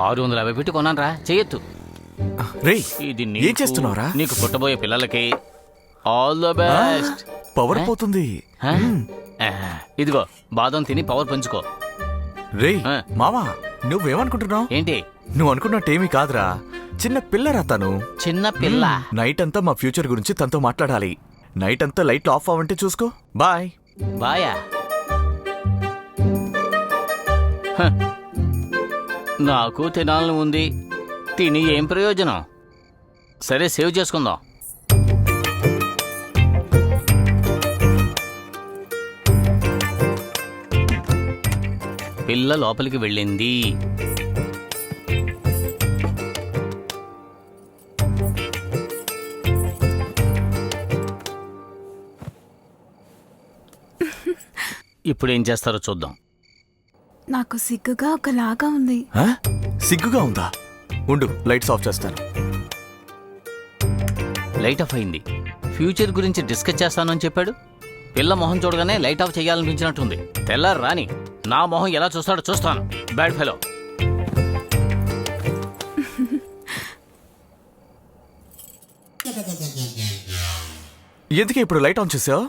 650 పెట్టి కొన్నాను రా, చెయ్యొద్దు. రేయ్ ఇది ఏం చేస్తున్నావురా? నీకు పుట్టబోయే పిల్లలకి ఆల్ ద బెస్ట్. పవర్ పోతుంది. ఇదిగో బాదం తిని పవర్ పెంచుకో. రేయ్ మామా, నువ్వేమనుకుంటున్నావు? ఏంటి? నువ్వు అనుకున్నట్టేమీ కాదురా, చిన్న పిల్లరా తను. చిన్న పిల్ల? నైట్ అంతా మా ఫ్యూచర్ గురించి తనతో మాట్లాడాలి. నైట్ అంతా లైట్లు ఆఫ్ అవ్వంటే చూసుకో. బాయ్. బాయా? నాకు తినాలని ఉంది, తిని ఏం ప్రయోజనం? సరే, సేవ్ చేసుకుందాం. పిల్ల లోపలికి వెళ్ళింది. ఇప్పుడు ఏం చేస్తారో చూద్దాం. నాకు సిగ్గుగా ఒకలాగా ఉంది. సిగ్గుగా ఉందా? ఉండు, లైట్స్ ఆఫ్ చేస్తాను. లైట్ ఆఫ్ అయింది. ఫ్యూచర్ గురించి డిస్కస్ చేస్తానని చెప్పాడు. పిల్ల మొహం చూడగానే లైట్ ఆఫ్ చేయాలనిపించినట్టుంది. తెల్లారు రాని నా మొహం ఎలా చూస్తాడో చూస్తాను. Bad fellow. ఎందుకే ఇప్పుడు లైట్ ఆన్ చేసావు?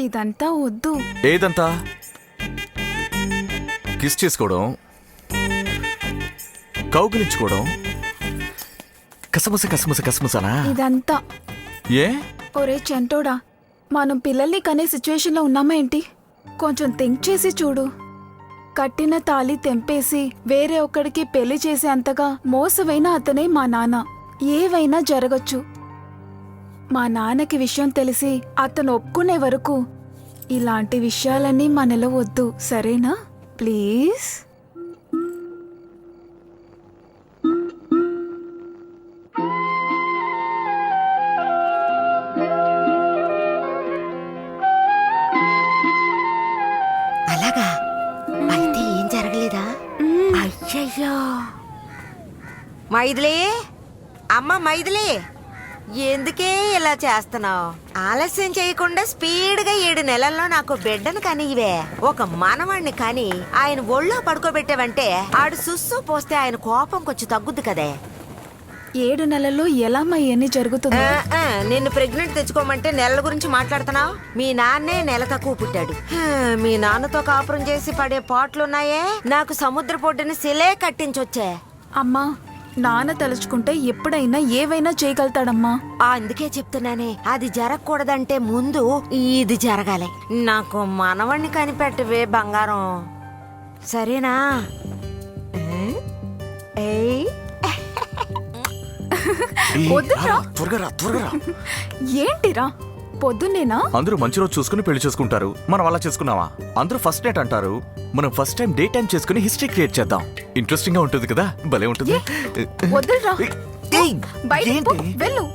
ఇదంతా వద్దు. ఏదంతా? కిస్ చేసుకోవడం, కౌగిలించుకోవడం, కసముస కసముస కసముసనా? ఇదంతా ఏ? ఒరే చంటోడా, మనం పిల్లల్ని కనే సిచ్యువేషన్లో ఉన్నామా ఏంటి? కొంచెం థింక్ చేసి చూడు. కట్టిన తాళి తెంపేసి వేరే ఒక్కడికి పెళ్లి చేసేంతగా మోసవైన అతనే మా నాన్న. ఏవైనా జరగచ్చు. మా నాన్నకి విషయం తెలిసి అతను ఒప్పుకునే వరకు ఇలాంటి విషయాలన్నీ మనలో వద్దు, సరేనా? ప్లీజ్. అలాగా? అయితే ఏం జరగలేదా? అయ్యయ్యో. మైథిలి, అమ్మ మైథిలి, ఎందుకే ఇలా చేస్తున్నావు? ఆలస్యం చేయకుండా స్పీడ్గా 7 నెలల్లో నాకు బిడ్డను కనివే. ఒక మనవాణ్ణి కానీ ఆయన ఒళ్ళో పడుకోబెట్టావంటే ఆడు సుస్సు పోస్తే ఆయన కోపం కొంచెం తగ్గుద్ది కదే. 7 నెలల్లో ఎలా ఎన్ని జరుగుతుంది? నిన్ను ప్రెగ్నెంట్ తెచ్చుకోమంటే నెలల గురించి మాట్లాడుతున్నావు? మీ నాన్నే నెల తక్కువ పుట్టాడు. మీ నాన్నతో కాపురం చేసి పడే పాటలున్నాయే, నాకు సముద్ర పొడ్డుని శిలే కట్టించొచ్చే. అమ్మా, నాన్న తలుచుకుంటే ఎప్పుడైనా ఏవైనా చేయగలుగుతాడమ్మా. అందుకే చెప్తున్నానే, అది జరగకూడదంటే ముందు ఇది జరగాలి. నాకు మనవణ్ణి కనిపెట్టవే బంగారం, సరేనా? ఏంటిరా పొద్దున్నేనా? అందరూ మంచి రోజు చూసుకుని పెళ్లి చేసుకుంటారు. మనం అలా చేసుకున్నావా? అందరూ ఫస్ట్ నైట్ అంటారు. మనం ఫస్ట్ టైం డే టైం చేసుకుని హిస్టరీ క్రియేట్ చేద్దాం. ఇంట్రెస్టింగ్ గా ఉంటుంది కదా? భలే ఉంటుంది. వద్దురా, బయటికి పో, వెళ్ళు.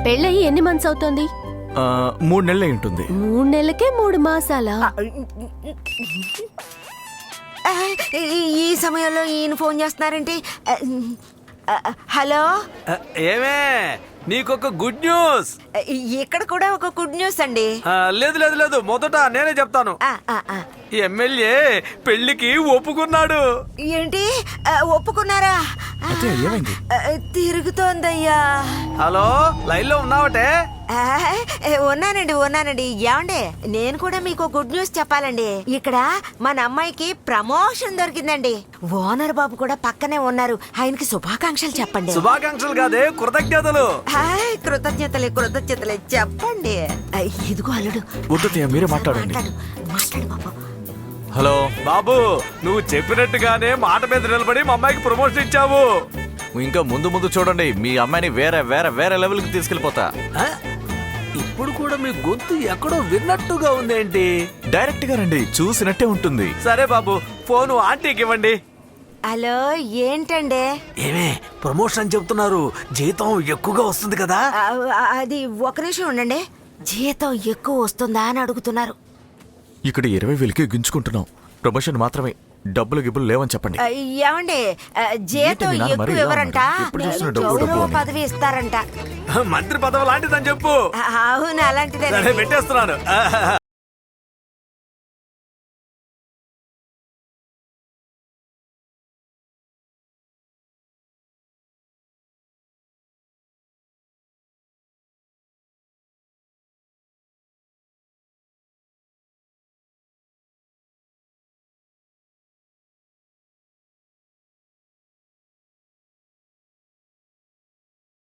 పెళ్ళయి ఎన్ని మంత్స్ అవుతోంది? 3 నెలలే ఉంటుంది. 3 నెలలకే 3 మాసాలా? ఈ సమయంలో ఈయన ఫోన్ చేస్తున్నారేంటి? హలో, ఏమే నీకొక గుడ్ న్యూస్. ఇక్కడ కూడా ఒక గుడ్ న్యూస్ అండి. లేదు లేదు లేదు, మొదట నేనే చెప్తాను. ఎమ్మెల్యే పెళ్లికి ఒప్పుకున్నాడు. ఏంటి, ఒప్పుకున్నారా? తిరుగుతోందయ్యా. హలో, లైన్ లో ఉన్నావటే? ఉన్నానండి. ఏమండి, నేను కూడా మీకు గుడ్ న్యూస్ చెప్పాలండి. ఇక్కడ మన అమ్మాయికి ప్రమోషన్ దొరికిందండి. ఓనర్ బాబు కూడా పక్కనే ఉన్నారు. ఆయనకి శుభాకాంక్షలు చెప్పండి. శుభాకాంక్షలు కాదే, కృతజ్ఞతలు. కృతజ్ఞతలే చెప్పండి. ఇదిగో అల్లుడు. మీరే మాట్లాడండి. మాట్లాడు బాబు. హలో బాబు, నువ్వు చెప్పినట్టుగానే మాట మీద నిలబడి మా అమ్మాయికి ప్రమోషన్ ఇచ్చావు. ఇంకా ముందు ముందు చూడండి, మీ అమ్మాయిని వేరే వేరే వేరే లెవెల్ కి తీసుకెళ్లిపోతా. ఇప్పుడు కూడా మీ గొంతు ఎక్కడో విన్నట్టుగా ఉందేంటి? డైరెక్ట్ గా రండి, చూసినట్టే ఉంటుంది. సరే బాబు, ఫోను ఆంటీకి ఇవ్వండి. హలో, ఏంటండి? ఏమే ప్రమోషన్ చెప్తున్నారు, జీతం ఎక్కువగా వస్తుంది కదా? అది ఒక నిమిషం ఉండండి. జీతం ఎక్కువ వస్తుందా అని అడుగుతున్నారు. ఇక్కడ 20,000కి గించుకుంటున్నాం. ప్రమోషన్ మాత్రమే, డబ్బులు గిబ్బులు లేవని చెప్పండి. ఏమండి జీతం ఏంటి మీ నాన్న మరీ ఎక్కువ ఇలా ఇవ్వరంట, ఉన్నాడు? ఎప్పుడు చూసినా డబ్బు, డబ్బు గౌరవ అని. పదవి ఇస్తారంట. మంత్రి పదవి లాంటిదని చెప్పు. అవును అలాంటిదే సరే పెట్టేస్తున్నాను.